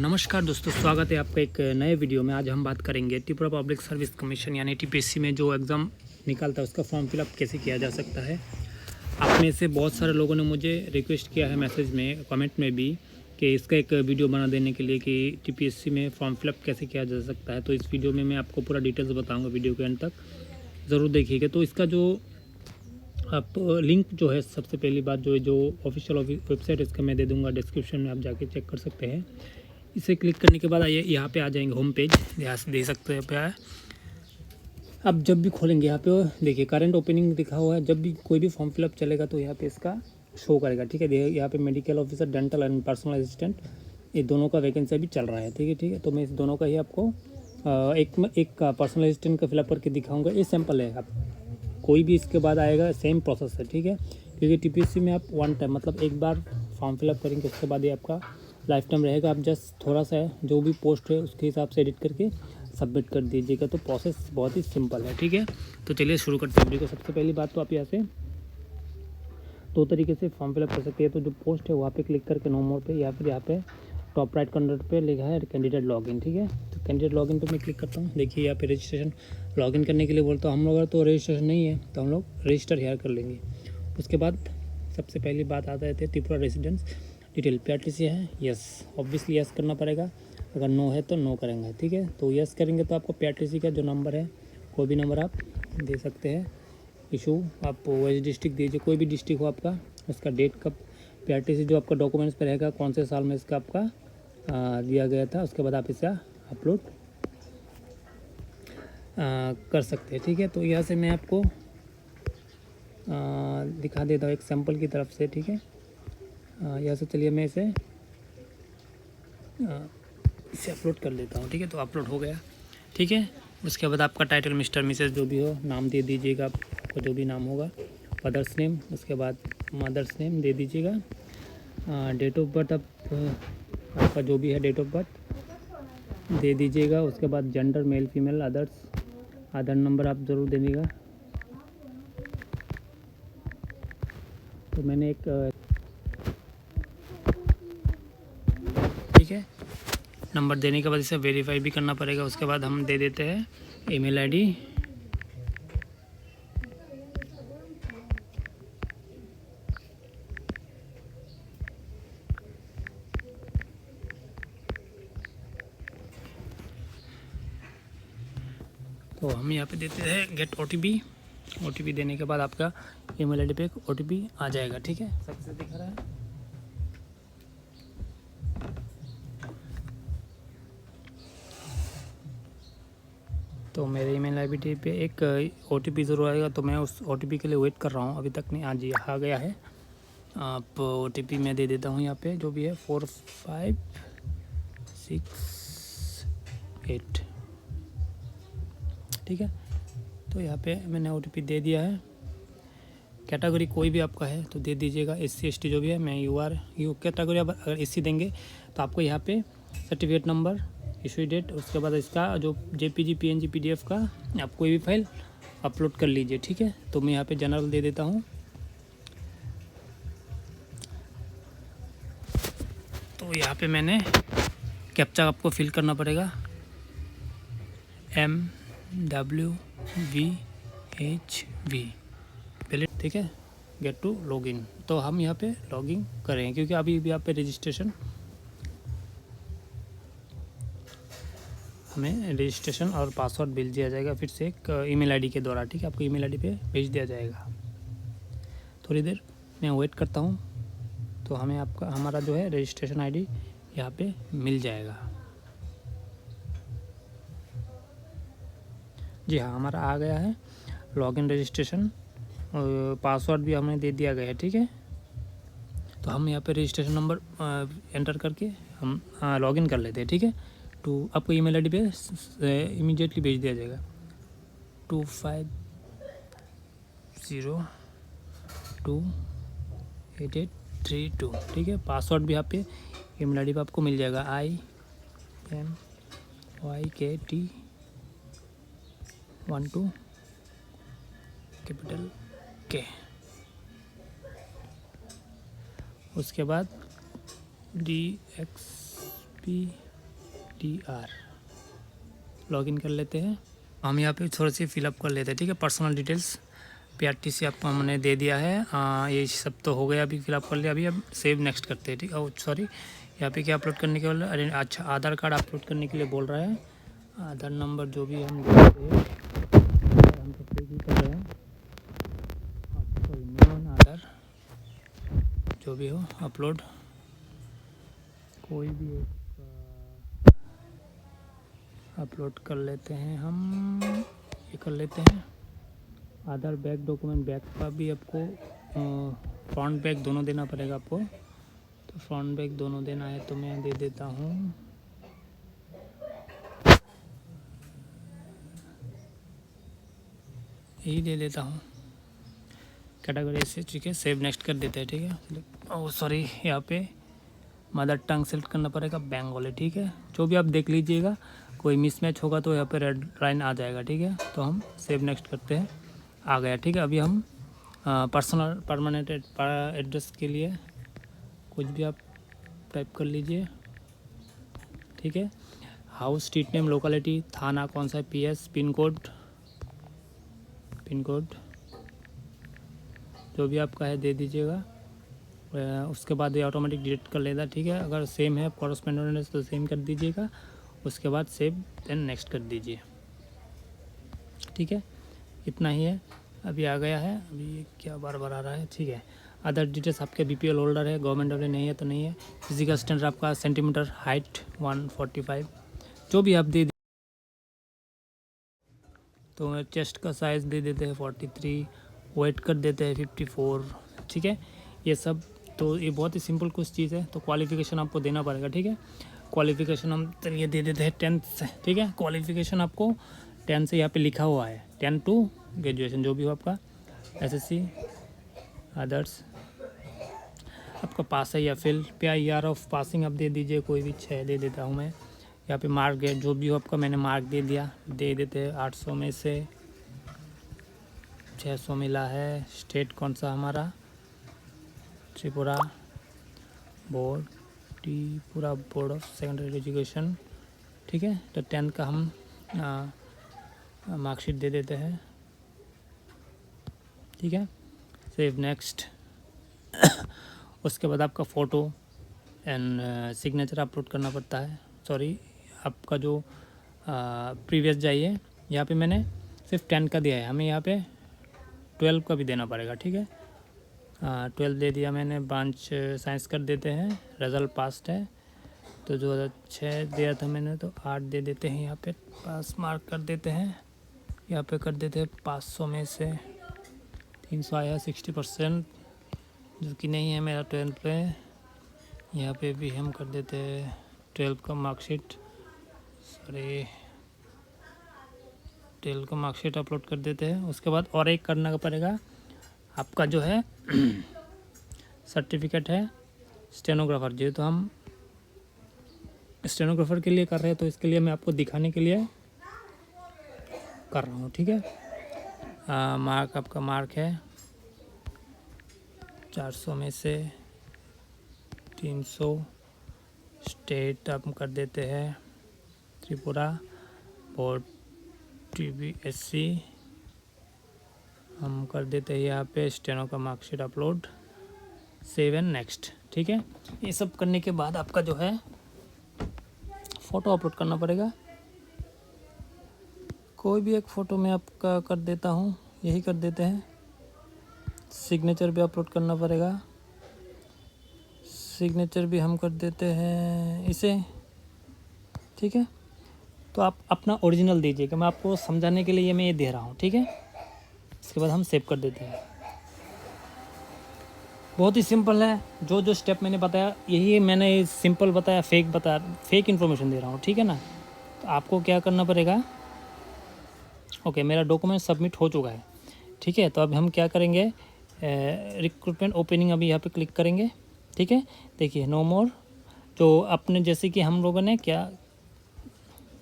नमस्कार दोस्तों, स्वागत है आपका एक नए वीडियो में। आज हम बात करेंगे त्रिपुरा पब्लिक सर्विस कमीशन यानी टीपीएससी में जो एग्ज़ाम निकालता है उसका फॉर्म फिलअप कैसे किया जा सकता है। आप में से बहुत सारे लोगों ने मुझे रिक्वेस्ट किया है मैसेज में, कमेंट में भी, कि इसका एक वीडियो बना देने के लिए कि टीपीएससी में फॉर्म फिलअप कैसे किया जा सकता है। तो इस वीडियो में मैं आपको पूरा डिटेल्स बताऊँगा, वीडियो के एंड तक ज़रूर देखिएगा। तो इसका जो आप लिंक जो है, सबसे पहली बात जो ऑफिशियल वेबसाइट, इसका मैं दे दूँगा डिस्क्रिप्शन में, आप जाके चेक कर सकते हैं। इसे क्लिक करने के बाद आइए यहाँ पे आ जाएंगे, होम पेज यहाँ से दे सकते हैं पे आए। अब जब भी खोलेंगे यहाँ पे देखिए करंट ओपनिंग लिखा हुआ है। जब भी कोई भी फॉर्म फिलअप चलेगा तो यहाँ पे इसका शो करेगा, ठीक है। देखिए यहाँ पे medical officer, dental and personal assistant, ये दोनों का वैकेंसी भी चल रहा है, ठीक है। तो मैं इस दोनों का ही आपको एक पर्सनल असिस्टेंट का फिलअप करके दिखाऊँगा। ये सैम्पल है, आप कोई भी इसके बाद आएगा सेम प्रोसेस है, ठीक है। क्योंकि टीपीएससी में आप वन टाइम मतलब एक बार फॉर्म फिलअप करेंगे, उसके बाद ये आपका लाइफ टाइम रहेगा। आप जस्ट थोड़ा सा जो भी पोस्ट है उसके हिसाब से एडिट करके सबमिट कर दीजिएगा। तो प्रोसेस बहुत ही सिंपल है, ठीक है। तो चलिए शुरू करते हैं वीडियो को। सबसे पहली बात तो आप यहाँ से दो तरीके से फॉर्म फिलअप कर सकते हैं। तो जो पोस्ट है वहाँ पे क्लिक करके नो मोर पे, या फिर यहाँ पे टॉप राइट कॉर्नर पे लिखा है कैंडिडेट लॉगिन, ठीक है। तो कैंडिडेट लॉगिन पे मैं क्लिक करता हूँ। देखिए यहाँ पे रजिस्ट्रेशन लॉगिन करने के लिए बोलता हूँ। हम लोग तो रजिस्ट्रेशन नहीं है तो हम लोग रजिस्टर हेयर कर लेंगे। उसके बाद सबसे पहली बात आता है त्रिपुरा रेसिडेंस डिटेल, पीआरटीसी है, यस, ऑब्वियसली यस करना पड़ेगा। अगर नो है तो नो करेंगे, ठीक है। तो यस करेंगे तो आपको पीआरटीसी का जो नंबर है कोई भी नंबर आप दे सकते हैं। इशू आप वही डिस्ट्रिक्ट दीजिए, कोई भी डिस्ट्रिक्ट हो आपका, उसका डेट कब, पीआरटीसी जो आपका डॉक्यूमेंट्स पर रहेगा कौन से साल में इसका आपका दिया गया था। उसके बाद आप इसे अपलोड कर सकते हैं, ठीक है। तो यहाँ से मैं आपको दिखा देता हूँ एक सैम्पल की तरफ से, ठीक है। यहाँ से चलिए मैं इसे अपलोड कर लेता हूँ, ठीक है। तो अपलोड हो गया, ठीक है। उसके बाद आपका टाइटल मिस्टर मिसेस जो भी हो नाम दे दीजिएगा, आपको जो भी नाम होगा, फादर्स नेम, उसके बाद मदर्स नेम दे दीजिएगा। डेट ऑफ बर्थ आपका जो भी है डेट ऑफ बर्थ दे दीजिएगा। उसके बाद जेंडर मेल फीमेल, अदर्स, आधार नंबर आप ज़रूर दे दीजिएगा। तो मैंने एक ठीक है नंबर देने के बाद इसे वेरीफाई भी करना पड़ेगा। उसके बाद हम दे देते हैं ईमेल आईडी, तो हम यहाँ पे देते हैं गेट ओटीपी देने के बाद आपका ईमेल आईडी पे एक ओटीपी आ जाएगा, ठीक है। सबसे दिख रहा है। तो मेरे ईमेल आईडी पे एक ओटीपी ज़रूर आएगा, तो मैं उस ओटीपी के लिए वेट कर रहा हूँ, अभी तक नहीं। हाँ जी, आ गया है। आप ओटीपी मैं दे देता हूँ यहाँ पे, जो भी है 4568, ठीक है। तो यहाँ पे मैंने ओटीपी दे दिया है। कैटेगरी कोई भी आपका है तो दे दीजिएगा, SC ST जो भी है। मैं यू कैटेगरी अगर SC देंगे तो आपको यहाँ पे सर्टिफिकेट नंबर, इशू डेट, उसके बाद इसका जो JPG PNG PDF का आप कोई भी फाइल अपलोड कर लीजिए, ठीक है। तो मैं यहाँ पे जनरल दे देता हूँ। तो यहाँ पे मैंने कैप्चा आपको फिल करना पड़ेगा, MWVHV पहले, ठीक है। गेट टू लॉगिन, तो हम यहाँ पे लॉगिन करेंगे क्योंकि अभी भी यहाँ पे रजिस्ट्रेशन, हमें रजिस्ट्रेशन और पासवर्ड भेज दिया जाएगा फिर से एक ईमेल आईडी के द्वारा, ठीक है। आपको ईमेल आईडी पे भेज दिया जाएगा। थोड़ी देर मैं वेट करता हूँ, तो हमें हमारा जो है रजिस्ट्रेशन आईडी यहाँ पे मिल जाएगा। जी हाँ, हमारा आ गया है लॉगिन रजिस्ट्रेशन, पासवर्ड भी हमें दे दिया गया है, ठीक है। तो हम यहाँ पे रजिस्ट्रेशन नंबर एंटर करके हम लॉगिन कर लेते हैं, ठीक है। तो आपको ईमेल आईडी पे इमीडिएटली भेज दिया जाएगा 25028832, ठीक है। पासवर्ड भी यहाँ पे ईमेल आईडी पे आपको मिल जाएगा, IMYKT12 कैपिटल K। उसके बाद DXP PRTR लॉगिन कर लेते हैं। हम यहाँ पे थोड़ी सी फिलअप कर लेते हैं, ठीक है। पर्सनल डिटेल्स PRTC आपको हमने दे दिया है। ये सब तो हो गया, अभी फिलअप कर लिया। अभी अब सेव नेक्स्ट करते हैं, ठीक है। सॉरी, यहाँ पे क्या अपलोड करने के लिए, अरे अच्छा, आधार कार्ड अपलोड करने के लिए बोल रहा है। आधार नंबर जो भी हम देते हैं, हम तो पे ही कर रहे हैं। सॉरी, नॉन आधार जो भी हो अपलोड, कोई भी एक अपलोड कर लेते हैं हम। ये कर लेते हैं। आधार बैक डॉक्यूमेंट, बैक का भी आपको फ्रंट बैक दोनों देना पड़ेगा आपको, तो फ्रंट बैक दोनों देना है, तो मैं दे देता हूँ। यही दे देता हूँ कैटेगरी से, ठीक है। सेव नेक्स्ट कर देते हैं, ठीक है। ओह सॉरी, यहाँ पे मदर टंग सेलेक्ट करना पड़ेगा, बंगाली, ठीक है। जो भी आप देख लीजिएगा, कोई मिसमैच होगा तो यहाँ पे रेड लाइन आ जाएगा, ठीक है। तो हम सेव नेक्स्ट करते हैं, आ गया, ठीक है। अभी हम पर्सनल परमानेंट एड्रेस के लिए कुछ भी आप टाइप कर लीजिए, ठीक है। हाउस, स्ट्रीट नेम, लोकेलिटी, थाना कौन सा है, PS, पिन कोड जो भी आपका है दे दीजिएगा। उसके बाद ये ऑटोमेटिक डिलीट कर लेगा, ठीक है। अगर सेम है कॉरस्पॉन्डेंट तो सेम कर दीजिएगा, उसके बाद सेव देन नेक्स्ट कर दीजिए, ठीक है। इतना ही है। अभी आ गया है, अभी ये क्या बार बार आ रहा है, ठीक है। अदर डिटेल्स आपके BPL होल्डर है, गवर्नमेंट वाले नहीं है तो नहीं है। फिजिकल स्टैंडर्ड आपका सेंटीमीटर, हाइट 145 जो भी आप दे तो चेस्ट का साइज़ दे देते हैं 43, वेट कर देते हैं 54, ठीक है। ये सब तो ये बहुत ही सिंपल कुछ चीज़ है। तो क्वालिफिकेशन आपको देना पड़ेगा, ठीक है। क्वालिफिकेशन हम चलिए दे देते हैं 10th से, ठीक है। क्वालिफिकेशन आपको 10 से यहाँ पे लिखा हुआ है, 10 टू ग्रेजुएशन जो भी हो आपका, SSC अदर्स आपका पास है या फेल। PIR ऑफ पासिंग आप दे दीजिए, कोई भी 6 दे देता हूँ मैं। यहाँ पे मार्क गेट जो भी हो आपका, मैंने मार्क दे दिया, दे देते हैं 800 में से 600 मिला है। स्टेट कौन सा हमारा, Tripura board, Tripura board of secondary education, ठीक है। तो 10 का हम मार्कशीट दे देते हैं, ठीक है। Save next. उसके बाद आपका फ़ोटो एंड सिग्नेचर अपलोड करना पड़ता है। सॉरी, आपका जो प्रीवियस जाइए, यहाँ पे मैंने सिर्फ 10 का दिया है, हमें यहाँ पे 12 का भी देना पड़ेगा, ठीक है। 12 दे दिया मैंने। ब्रांच साइंस कर देते हैं, रिजल्ट पास्ट है तो 2006 दिया था मैंने, तो 8 दे देते हैं। यहाँ पे पास मार्क कर देते हैं, यहाँ पे कर देते हैं 500 में से 300 आया, 60%, जो कि नहीं है मेरा 12 पे। यहाँ पे भी हम कर देते हैं 12 का मार्कशीट, सॉरी 12 का मार्कशीट अपलोड कर देते हैं। उसके बाद और एक करना पड़ेगा आपका जो है सर्टिफिकेट है स्टेनोग्राफर, जो तो हम स्टेनोग्राफर के लिए कर रहे हैं, तो इसके लिए मैं आपको दिखाने के लिए कर रहा हूँ, ठीक है। मार्क आपका मार्क है 400 में से 300। स्टेट हम कर देते हैं त्रिपुरा बोर्ड TBSC, हम कर देते हैं यहाँ पे स्टेनो का marksheet upload, save and next, ठीक है। ये सब करने के बाद आपका जो है फ़ोटो अपलोड करना पड़ेगा। कोई भी एक फ़ोटो मैं आपका कर देता हूँ, यही कर देते हैं। सिग्नेचर भी अपलोड करना पड़ेगा, सिग्नेचर भी हम कर देते हैं इसे, ठीक है। तो आप अपना ओरिजिनल दीजिएगा, मैं आपको समझाने के लिए मैं ये दे रहा हूँ, ठीक है। इसके बाद हम सेव कर देते हैं। बहुत ही सिंपल है, जो जो स्टेप मैंने बताया यही मैंने सिंपल बताया, फेक इन्फॉर्मेशन दे रहा हूँ, ठीक है ना। तो आपको क्या करना पड़ेगा, ओके मेरा डॉक्यूमेंट सबमिट हो चुका है, ठीक है। तो अब हम क्या करेंगे, रिक्रूटमेंट ओपनिंग अभी यहाँ पे क्लिक करेंगे, ठीक है। देखिए नो मोर, जो अपने जैसे कि हम लोगों ने क्या,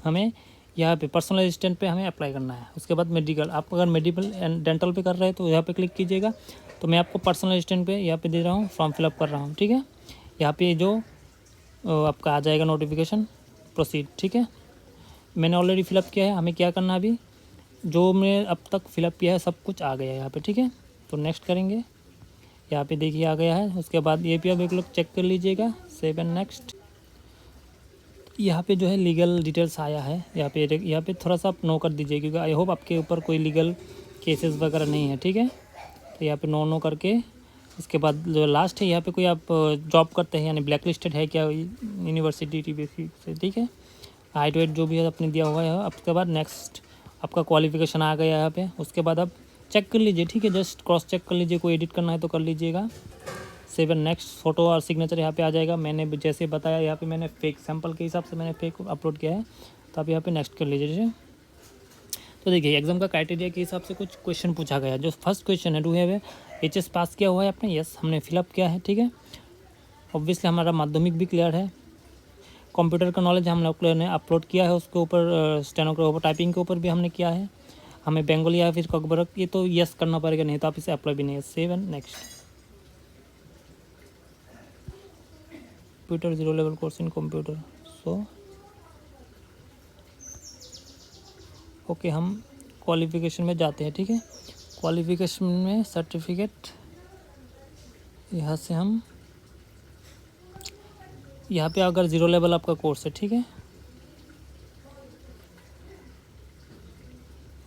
हमें यहाँ पे पर्सनल असिस्टेंट पे हमें अप्लाई करना है। उसके बाद मेडिकल, आप अगर मेडिकल एंड डेंटल पे कर रहे हैं तो यहाँ पे क्लिक कीजिएगा। तो मैं आपको पर्सनल असिस्टेंट पे यहाँ पे दे रहा हूँ, फॉर्म फिलअप कर रहा हूँ, ठीक है। यहाँ पे जो आपका आ जाएगा नोटिफिकेशन, प्रोसीड। ठीक है, मैंने ऑलरेडी फिलअप किया है, हमें क्या करना है अभी, जो मैं अब तक फिलअप किया है सब कुछ आ गया है यहाँ पे। ठीक है, तो नेक्स्ट करेंगे, यहाँ पे देखिए आ गया है। उसके बाद ये भी अब एक लोग चेक कर लीजिएगा, सेव एंड नेक्स्ट। यहाँ पे जो है लीगल डिटेल्स आया है, यहाँ पे थोड़ा सा आप नो कर दीजिए, क्योंकि आई होप आपके ऊपर कोई लीगल केसेस वगैरह नहीं है। ठीक है, तो यहाँ पे नो करके इसके बाद जो लास्ट है, यहाँ पे कोई आप जॉब करते हैं यानी ब्लैक लिस्टेड है क्या यूनिवर्सिटी टीपीएससी से। ठीक है, हाइट वेट जो भी है आपने दिया हुआ है। उसके बाद नेक्स्ट आपका क्वालिफिकेशन आ गया यहाँ पे। उसके बाद आप चेक कर लीजिए। ठीक है, जस्ट क्रॉस चेक कर लीजिए, कोई एडिट करना है तो कर लीजिएगा। सेव एंड नेक्स्ट, फ़ोटो और सिग्नेचर यहाँ पे आ जाएगा। मैंने जैसे बताया यहाँ पे मैंने फेक सैंपल के हिसाब से मैंने फेक अपलोड किया है, तो आप यहाँ पे नेक्स्ट कर लीजिए। ठीक है, तो देखिए एग्जाम का क्राइटेरिया के हिसाब से कुछ क्वेश्चन पूछा गया। जो फर्स्ट क्वेश्चन है, डू हैव HS पास किया हुआ है आपने? यस, हमने फिलअप किया है। ठीक है, ऑब्वियसली हमारा माध्यमिक भी क्लियर है। कंप्यूटर का नॉलेज हम लोग ने अपलोड किया है, उसके ऊपर स्टेनोग्राफर टाइपिंग के ऊपर भी हमने किया है। हमें बंगाली या फिर ककबरक, ये तो यस करना पड़ेगा, नहीं तो आप इसे अप्लाई भी नहीं है। Save and next. Computer 0 level course in computer, so okay, हम क्वालिफिकेशन में जाते हैं। ठीक है, क्वालिफिकेशन में सर्टिफिकेट, यहाँ से हम यहाँ पे अगर 0 लेवल आपका कोर्स है। ठीक है,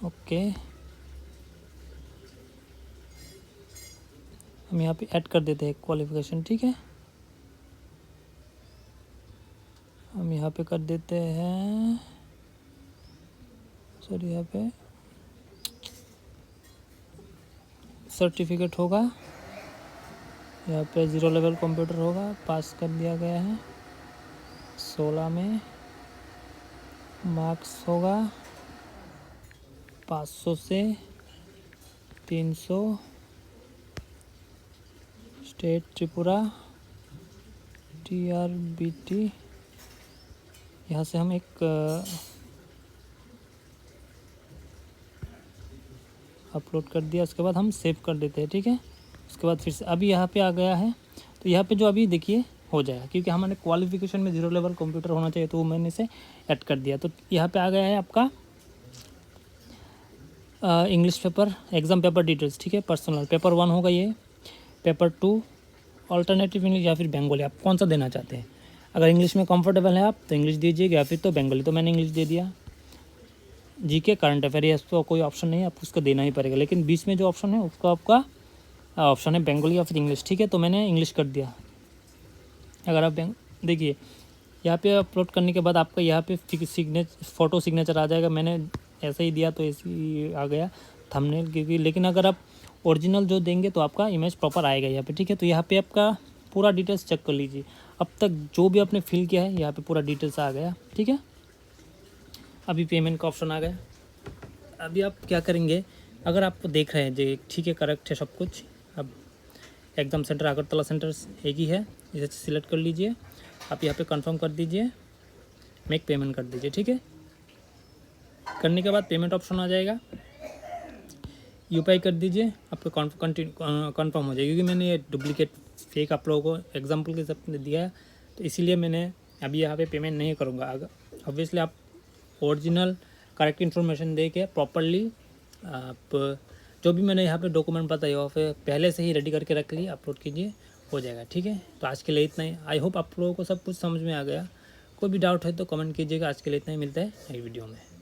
ओके, हम यहाँ पे ऐड कर देते हैं क्वालिफिकेशन। ठीक है, हम यहाँ पे कर देते हैं, सॉरी, यहाँ पे सर्टिफिकेट होगा, यहाँ पे 0 लेवल कंप्यूटर होगा, पास कर दिया गया है 16 में। मार्क्स होगा 500 से 300, स्टेट त्रिपुरा TRBT। यहाँ से हम एक अपलोड कर दिया, उसके बाद हम सेव कर देते हैं। ठीक है, उसके बाद फिर से अभी यहाँ पे आ गया है, तो यहाँ पे जो अभी देखिए हो जाएगा, क्योंकि हमारे क्वालिफिकेशन में 0 लेवल कंप्यूटर होना चाहिए, तो वो मैंने से ऐड कर दिया। तो यहाँ पे आ गया है आपका English paper exam paper details. ठीक है, पर्सनल पेपर 1 होगा ये, पेपर 2 ऑल्टरनेटिव इंग्लिश या फिर बंगाली, आप कौन सा देना चाहते हैं। अगर इंग्लिश में कंफर्टेबल है आप तो इंग्लिश दीजिएगा, या फिर तो बंगाली, तो मैंने इंग्लिश दे दिया। GK करंट अफेयर तो कोई ऑप्शन नहीं है, आपको उसको देना ही पड़ेगा, लेकिन बीच में जो ऑप्शन है उसका आपका ऑप्शन है बंगाली या फिर इंग्लिश। ठीक है, तो मैंने इंग्लिश कर दिया। अगर आप देखिए यहाँ पे अपलोड करने के बाद आपका यहाँ पे फ़ोटो सिग्नेचर आ जाएगा। मैंने ऐसे ही दिया तो ऐसे ही आ गया थंबनेल, क्योंकि लेकिन अगर आप ओरिजिनल जो देंगे तो आपका इमेज प्रॉपर आएगा यहाँ पे। ठीक है, तो यहाँ पे आपका पूरा डिटेल्स चेक कर लीजिए, अब तक जो भी आपने फिल किया है यहाँ पे पूरा डिटेल्स आ गया। ठीक है, अभी पेमेंट का ऑप्शन आ गया। अभी आप क्या करेंगे, अगर आप देख रहे हैं जो ठीक है करेक्ट है सब कुछ, अब एग्ज़ाम सेंटर अगरतला सेंटर एक ही है, इसे सिलेक्ट कर लीजिए। आप यहाँ पे कंफर्म कर दीजिए, मेक पेमेंट कर दीजिए। ठीक है, करने के बाद पेमेंट ऑप्शन आ जाएगा, UPI कर दीजिए, आपको कंफर्म हो जाएगा। क्योंकि मैंने ये डुप्लीकेट फेक आप लोगों को एग्जाम्पल के हिसाब दिया है, तो इसीलिए मैंने अभी यहाँ पे पेमेंट नहीं करूँगा। अगर ऑब्वियसली आप ओरिजिनल करेक्ट इन्फॉर्मेशन दे के प्रॉपरली आप जो भी मैंने यहाँ पे डॉक्यूमेंट बताया वो फिर पहले से ही रेडी करके रख लिए, अपलोड कीजिए, हो जाएगा। ठीक है, तो आज के लिए इतना ही। आई होप आप लोगों को सब कुछ समझ में आ गया। कोई भी डाउट है तो कमेंट कीजिएगा। आज के लिए इतना ही, मिलता है नई वीडियो में।